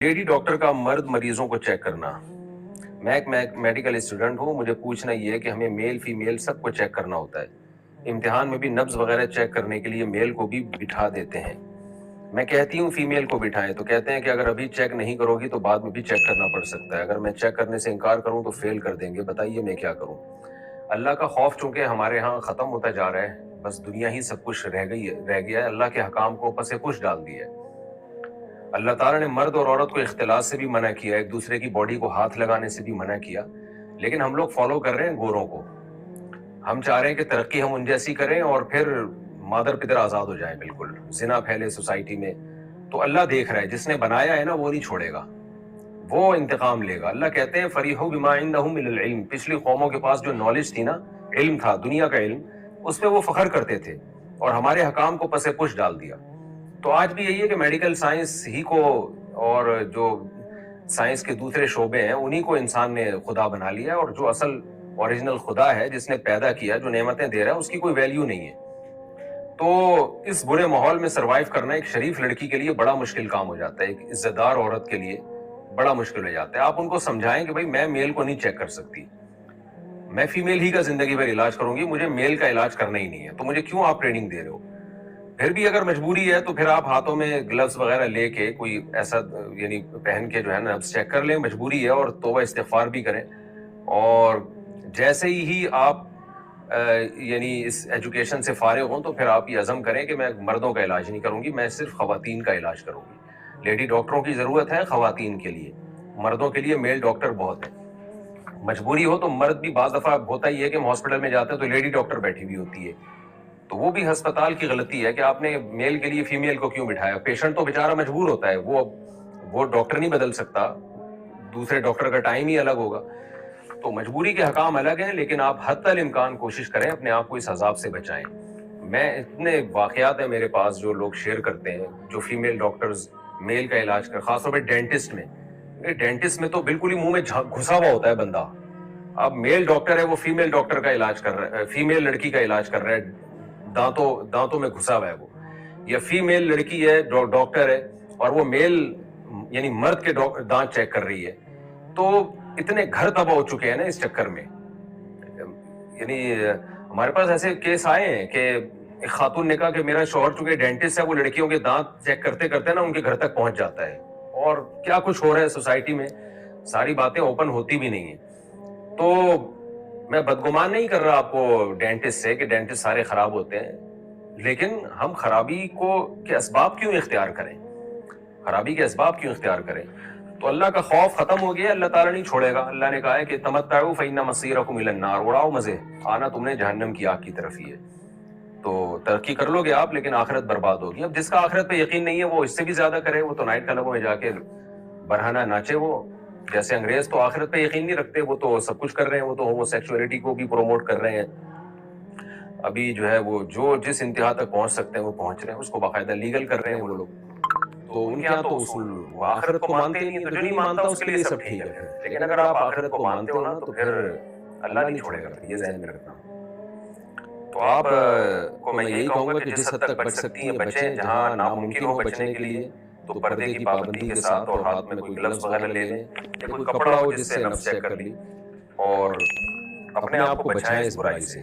Lady doctor का मर्द मरीजों को चेक करना। मैं एक मेडिकल स्टूडेंट हूँ, मुझे पूछना ये है कि हमें मेल फीमेल सबको चेक करना होता है। इम्तिहान में भी नब्ज वगैरह चेक करने के लिए मेल को भी बिठा देते हैं। मैं कहती हूँ फीमेल को बिठाएं तो कहते हैं कि अगर अभी चेक नहीं करोगी तो बाद में भी चेक करना पड़ सकता है। अगर मैं चेक करने से इनकार करूँ तो फेल कर देंगे। बताइए मैं क्या करूँ? अल्लाह का खौफ चूंकि हमारे यहाँ खत्म होता जा रहा है, बस दुनिया ही सब कुछ रह गया है। अल्लाह के हकाम को पसे पुश डाल दिया है। अल्लाह ताला ने मर्द और औरत को इख्तिलात से भी मना किया, एक दूसरे की बॉडी को हाथ लगाने से भी मना किया, लेकिन हम लोग फॉलो कर रहे हैं गोरों को। हम चाह रहे हैं कि तरक्की हम उन जैसी करें और फिर मादर पितर आजाद हो जाए, बिल्कुल जिना फैले सोसाइटी में। तो अल्लाह देख रहा है, जिसने बनाया है ना वो नहीं छोड़ेगा, वो इंतकाम लेगा। अल्लाह कहते हैं फरीहु बिमा इंदहुम मिनल इल्म, पिछली कौमों के पास जो नॉलेज थी ना, इल्म था, दुनिया का इल्म, उस पे वो फख्र करते थे और हमारे हकाम को पसे पुश डाल दिया। तो आज भी यही है कि मेडिकल साइंस ही को और जो साइंस के दूसरे शोबे हैं उन्हीं को इंसान ने खुदा बना लिया, और जो असल ओरिजिनल खुदा है जिसने पैदा किया, जो नेमतें दे रहा है, उसकी कोई वैल्यू नहीं है। तो इस बुरे माहौल में सरवाइव करना एक शरीफ लड़की के लिए बड़ा मुश्किल काम हो जाता है, एक इज्जतदार औरत के लिए बड़ा मुश्किल हो जाता है। आप उनको समझाएं कि भाई मैं मेल को नहीं चेक कर सकती, मैं फीमेल ही का जिंदगी भर इलाज करूंगी, मुझे मेल का इलाज करना ही नहीं है, तो मुझे क्यों आप ट्रेनिंग दे रहे हो? फिर भी अगर मजबूरी है तो फिर आप हाथों में ग्लव्स वगैरह लेके कोई ऐसा यानी पहन के जो है ना चेक कर लें, मजबूरी है, और तौबा इस्तिगफार भी करें। और जैसे ही आप यानी इस एजुकेशन से फारिग हों तो फिर आप ये अज़म करें कि मैं मर्दों का इलाज नहीं करूंगी, मैं सिर्फ खवातीन का इलाज करूंगी। लेडी डॉक्टरों की जरूरत है खवातीन के लिए, मर्दों के लिए मेल डॉक्टर बहुत है। मजबूरी हो तो मर्द भी, बाज दफा होता ही है कि हम हॉस्पिटल में जाते हैं तो लेडी डॉक्टर बैठी हुई होती है, तो वो भी अस्पताल की गलती है कि आपने मेल के लिए फीमेल को क्यों बिठाया। पेशेंट तो बेचारा मजबूर होता है, वो डॉक्टर नहीं बदल सकता, दूसरे डॉक्टर का टाइम ही अलग होगा। तो मजबूरी के हकाम अलग हैं, लेकिन आप हद तक इम्कान कोशिश करें अपने आप को इस अजाब से बचाएं। मैं इतने वाकयात हैं मेरे पास जो लोग शेयर करते हैं, जो फीमेल डॉक्टर्स मेल का इलाज कर, खासतौर पर डेंटिस्ट में। डेंटिस्ट में तो बिल्कुल ही मुंह में घुसा हुआ होता है बंदा। अब मेल डॉक्टर है, वो फीमेल डॉक्टर का इलाज कर रहा है, फीमेल लड़की का इलाज कर रहा है, दांतों में घुसा हुआ है वो। या फीमेल लड़की है, डॉक्टर है, और वो मेल यानी मर्द के दांत चेक कर रही है। तो इतने घर तबाह हो चुके हैं ना इस चक्कर में। यानी हमारे पास ऐसे केस आए हैं कि एक खातून ने कहा कि मेरा शौहर चूंकि डेंटिस्ट है, वो लड़कियों के दांत चेक करते करते ना उनके घर तक पहुंच जाता है। और क्या कुछ हो रहा है सोसाइटी में, सारी बातें ओपन होती भी नहीं है। तो मैं बदगुमान नहीं कर रहा आपको डेंटिस्ट से कि डेंटिस्ट सारे खराब होते हैं, लेकिन हम खराबी के असबाब क्यों इख्तियार करें, खराबी के असबाब क्यों इख्तियार करें? तो अल्लाह का खौफ खत्म हो गया, अल्लाह ताला नहीं छोड़ेगा। अल्लाह ने कहा है कि तमत्तउ फइन्ना मसीरकुम इलन नार, उड़ाओ मजे, आना तुमने जहन्नम की आग की तरफ ही है। तो तरक्की कर लोगे आप, लेकिन आखिरत बर्बाद होगी। अब जिसका आखिरत पे यकीन नहीं है वो इससे भी ज्यादा करे, वो तो नाइट क्लबों में जाके बरहाना नाचे। वो जैसे अंग्रेज तो आखिरत पे यकीन नहीं रखते, वो तो सब कुछ कर रहे हैं, वो तो होमोसेक्सुअलिटी को भी प्रोमोट कर रहे हैं। अभी जो है वो जो जिस इंतहा तक पहुंच सकते हैं वो पहुंच रहे हैं, उसको बाकायदा लीगल कर रहे हैं वो लोग। तो उनके यहाँ तो उसूल, वो आखिरत को मानते ही नहीं है, तो जो नहीं मानता उसके लिए सब ठीक है। लेकिन अगर आप आखिरत को मानते हो ना तो फिर अल्लाह नहीं छोड़ेगा, ये ज़हन में रखना। तो आप को मैं यही कहूंगा कि जिस हद तक बच सकती हैं बचें, जहाँ नामुमकिन हो बचने के लिए तो पर्दे की पाबंदी के साथ, और हाथ में कोई ग्लव्स वगैरह ले लें, या कोई कपड़ा हो जिससे नफ्स चेक कर ली, और अपने आप को बचाएं इस बुराई से।